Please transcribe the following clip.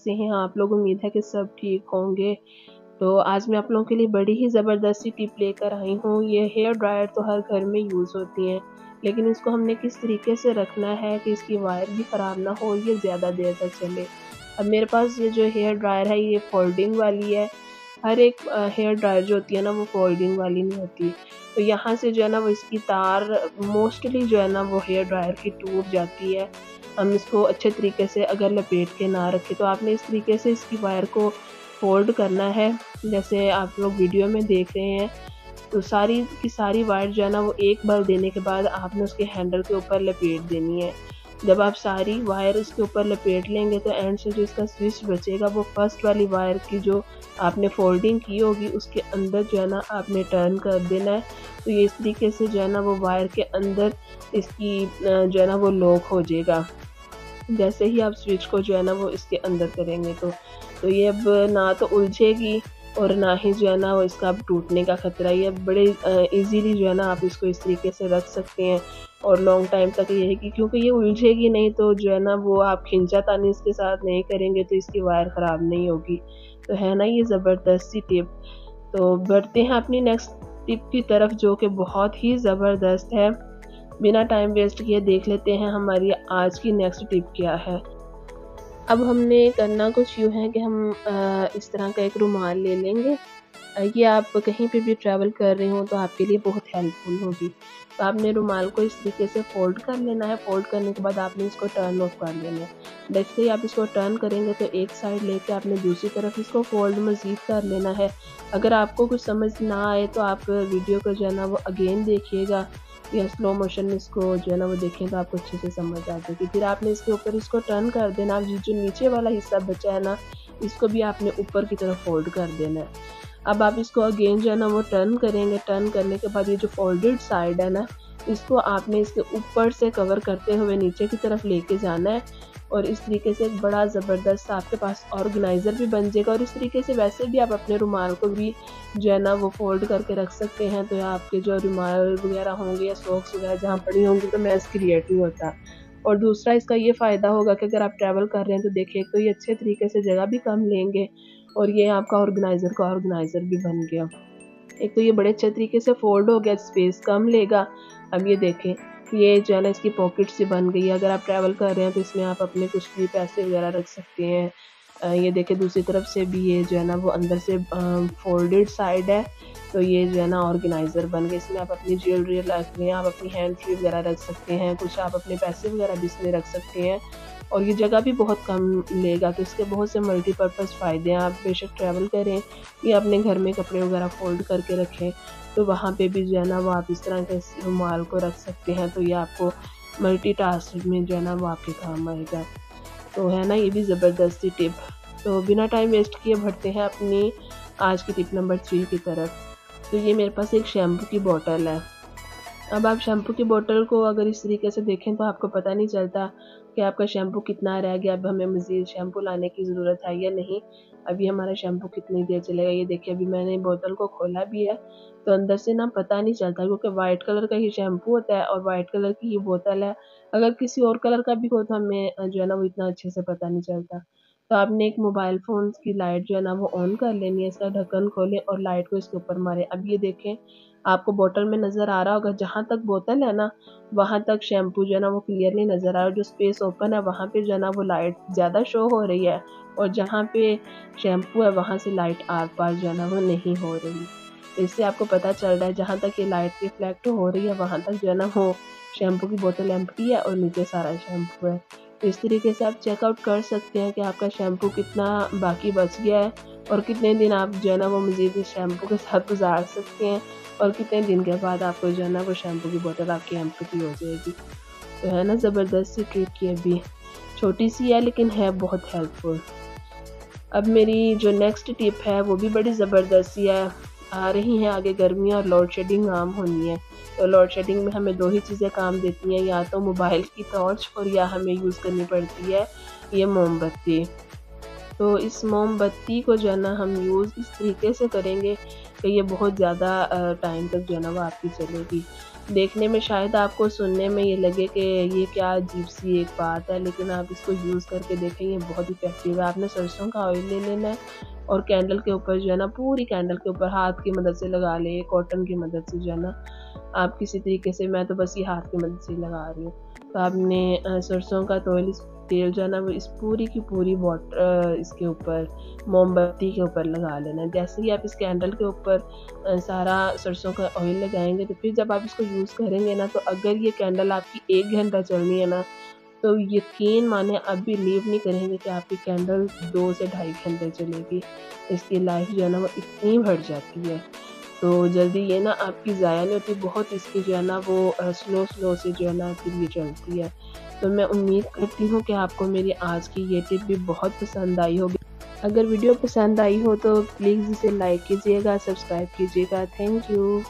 कैसे हैं आप लोग? उम्मीद है कि सब ठीक होंगे। तो आज मैं आप लोगों के लिए बड़ी ही ज़बरदस्ती टिप लेकर आई हूँ। ये हेयर ड्रायर तो हर घर में यूज़ होती हैं, लेकिन इसको हमने किस तरीके से रखना है कि इसकी वायर भी ख़राब ना हो, ये ज़्यादा देर तक चले। अब मेरे पास ये जो हेयर ड्रायर है ये फोल्डिंग वाली है। हर एक हेयर ड्रायर जो होती है ना वो फोल्डिंग वाली नहीं होती। तो यहाँ से जो है ना वो इसकी तार मोस्टली जो है ना वो हेयर ड्रायर की टूट जाती है। हम इसको अच्छे तरीके से अगर लपेट के ना रखें तो आपने इस तरीके से इसकी वायर को फोल्ड करना है, जैसे आप लोग वीडियो में देख रहे हैं। तो सारी की सारी वायर जो है ना वो एक बार देने के बाद आपने उसके हैंडल के ऊपर लपेट देनी है। जब आप सारी वायर इसके ऊपर लपेट लेंगे तो एंड से जो इसका स्विच बचेगा वो फर्स्ट वाली वायर की जो आपने फोल्डिंग की होगी उसके अंदर जो है ना आपने टर्न कर देना है। तो ये इस तरीके से जो है ना वो वायर के अंदर इसकी जो है ना वो लॉक हो जाएगा। जैसे ही आप स्विच को जो है ना वो इसके अंदर करेंगे तो ये अब ना तो उलझेगी और ना ही जो है ना वो इसका अब टूटने का खतरा। ये बड़े इजीली जो है ना आप इसको इस तरीके से रख सकते हैं और लॉन्ग टाइम तक ये है कि क्योंकि ये उलझेगी नहीं तो जो है ना वो आप खींचातानी इसके साथ नहीं करेंगे तो इसकी वायर ख़राब नहीं होगी। तो है ना ये ज़बरदस्त सी टिप। तो बढ़ते हैं अपनी नेक्स्ट टिप की तरफ जो कि बहुत ही ज़बरदस्त है। बिना टाइम वेस्ट किए देख लेते हैं हमारी आज की नेक्स्ट टिप क्या है। अब हमने करना कुछ यूँ है कि हम इस तरह का एक रुमाल ले लेंगे। ये आप कहीं पे भी ट्रैवल कर रहे हो तो आपके लिए बहुत हेल्पफुल होगी। तो आपने रुमाल को इस तरीके से फ़ोल्ड कर लेना है। फ़ोल्ड करने के बाद आपने इसको टर्न ऑफ कर लेना है। जैसे ही आप इसको टर्न करेंगे तो एक साइड लेके आपने दूसरी तरफ इसको फ़ोल्ड मज़ीद कर लेना है। अगर आपको कुछ समझ ना आए तो आप वीडियो को जो है ना वो अगेन देखिएगा या स्लो मोशन में इसको जो है ना वो देखें तो आपको अच्छे से समझ आ जाएगी। फिर आपने इसके ऊपर इसको टर्न कर देना। जो नीचे वाला हिस्सा बचा है ना इसको भी आपने ऊपर की तरफ फ़ोल्ड कर देना है। अब आप इसको अगेन जो है ना वो टर्न करेंगे। टर्न करने के बाद ये जो फोल्डेड साइड है ना इसको आपने इसके ऊपर से कवर करते हुए नीचे की तरफ लेके जाना है और इस तरीके से एक बड़ा ज़बरदस्त आपके पास ऑर्गेनाइज़र भी बन जाएगा। और इस तरीके से वैसे भी आप अपने रुमाल को भी जो है ना वो फोल्ड करके रख सकते हैं। तो आपके जो रुमाल वगैरह होंगे या सॉक्स वगैरह जहाँ पड़ी होंगी तो मैस क्रिएट नहीं होता। और दूसरा इसका ये फ़ायदा होगा कि अगर आप ट्रैवल कर रहे हैं तो देखिए तो ये अच्छे तरीके से जगह भी कम लेंगे और ये आपका ऑर्गेनाइज़र का ऑर्गेनाइज़र भी बन गया। एक तो ये बड़े अच्छे तरीके से फ़ोल्ड हो गया, स्पेस कम लेगा। अब ये देखें ये जो है ना इसकी पॉकेट सी बन गई है। अगर आप ट्रैवल कर रहे हैं तो इसमें आप अपने कुछ भी पैसे वगैरह रख सकते हैं। ये देखें दूसरी तरफ से भी ये जो है ना वो अंदर से फोल्डेड साइड है। तो ये जो है ना ऑर्गेनाइज़र बन गया। इसमें आप अपनी ज्वेलरी रख सकते हैं, आप अपनी हैंड फ्री वगैरह रख सकते हैं, कुछ आप अपने पैसे वगैरह भी इसमें रख सकते हैं और ये जगह भी बहुत कम लेगा। तो इसके बहुत से मल्टीपर्पज़ फ़ायदे हैं। आप बेशक ट्रैवल करें या अपने घर में कपड़े वगैरह फ़ोल्ड करके रखें तो वहाँ पे भी जो है ना वो आप इस तरह के रुमाल को रख सकते हैं। तो ये आपको मल्टीटास्क में जो है ना वो आपके काम आएगा। तो है ना ये भी ज़बरदस्ती टिप। तो बिना टाइम वेस्ट किए बढ़ते हैं अपनी आज की टिप नंबर 3 की तरफ। तो ये मेरे पास एक शैम्पू की बॉटल है। अब आप शैम्पू की बोतल को अगर इस तरीके से देखें तो आपको पता नहीं चलता कि आपका शैम्पू कितना रह गया, अब हमें मज़ीद शैम्पू लाने की ज़रूरत है या नहीं। अभी हमारा शैम्पू कितनी देर चलेगा। ये देखिए अभी मैंने बोतल को खोला भी है तो अंदर से ना पता नहीं चलता क्योंकि वाइट कलर का ही शैम्पू होता है और वाइट कलर की ये बोतल है। अगर किसी और कलर का भी हो तो हमें जो है ना वो इतना अच्छे से पता नहीं चलता। तो आपने एक मोबाइल फ़ोन की लाइट जो है ना वो ऑन कर लेनी है, इसका ढक्कन खोलें और लाइट को इसके ऊपर मारें। अब ये देखें आपको बोतल में नज़र आ रहा होगा, जहाँ तक बोतल है ना वहाँ तक शैम्पू जो है ना वो क्लियरली नज़र आ रहा है। जो स्पेस ओपन है वहाँ पे जो है ना वो लाइट ज़्यादा शो हो रही है और जहाँ पे शैम्पू है वहाँ से लाइट आर-पार जो है ना वो नहीं हो रही। तो इससे आपको पता चल रहा है जहाँ तक ये लाइट रिफ्लेक्ट हो रही है वहाँ तक जो है ना वो शैम्पू की बोतल एम्प्टी है और नीचे सारा शैम्पू है। तो इस तरीके से आप चेकआउट कर सकते हैं कि आपका शैम्पू कितना बाकी बच गया है और कितने दिन आप जो है ना वो मज़ीद इस शैम्पू के साथ गुजार सकते हैं और कितने दिन के बाद आपको जो है ना वो शैम्पू की बोतल आपकी एम्प्टी हो जाएगी। तो है ना ज़बरदस्त सी ट्रिक ये भी, छोटी सी है लेकिन है बहुत हेल्पफुल। अब मेरी जो नेक्स्ट टिप है वो भी बड़ी ज़बरदस्त सी है। आ रही हैं आगे गर्मियाँ और लोड शेडिंग आम होनी है। तो लोड शेडिंग में हमें 2 ही चीज़ें काम देती हैं, या तो मोबाइल की टॉर्च और या हमें यूज़ करनी पड़ती है ये मोमबत्ती। तो इस मोमबत्ती को जो है ना हम यूज़ इस तरीके से करेंगे कि ये बहुत ज़्यादा टाइम तक जो है ना वो आपकी चलेगी। देखने में शायद आपको सुनने में ये लगे कि ये क्या अजीब सी एक बात है, लेकिन आप इसको यूज़ करके देखें, ये बहुत इफ़ेक्टिव है। आपने सरसों का ऑयल ले लेना है और कैंडल के ऊपर जो है ना, पूरी कैंडल के ऊपर हाथ की मदद से लगा लें, कॉटन की मदद से जो है ना, आप किसी तरीके से, मैं तो बस ये हाथ की मदद से लगा रही हूँ। तो आपने सरसों का तेल जो है ना, वो इस पूरी की पूरी इसके ऊपर मोमबत्ती के ऊपर लगा लेना है। जैसे ही आप इस कैंडल के ऊपर सारा सरसों का ऑयल लगाएंगे, तो फिर जब आप इसको यूज़ करेंगे ना, तो अगर ये कैंडल आपकी 1 घंटा चलनी है ना, तो यकीन माने आप बिलीव नहीं करेंगे कि आपकी कैंडल 2 से ढाई घंटे चलेगी। इसकी लाइफ जो है ना, वो इतनी बढ़ जाती है। तो जल्दी ये ना आपकी ज़ाया नहीं होती, बहुत इसकी जो है ना वो स्लो से जो है ना फिर ये चलती है। तो मैं उम्मीद करती हूँ कि आपको मेरी आज की ये टिप भी बहुत पसंद आई होगी। अगर वीडियो पसंद आई हो तो प्लीज़ इसे लाइक कीजिएगा, सब्सक्राइब कीजिएगा। Thank you.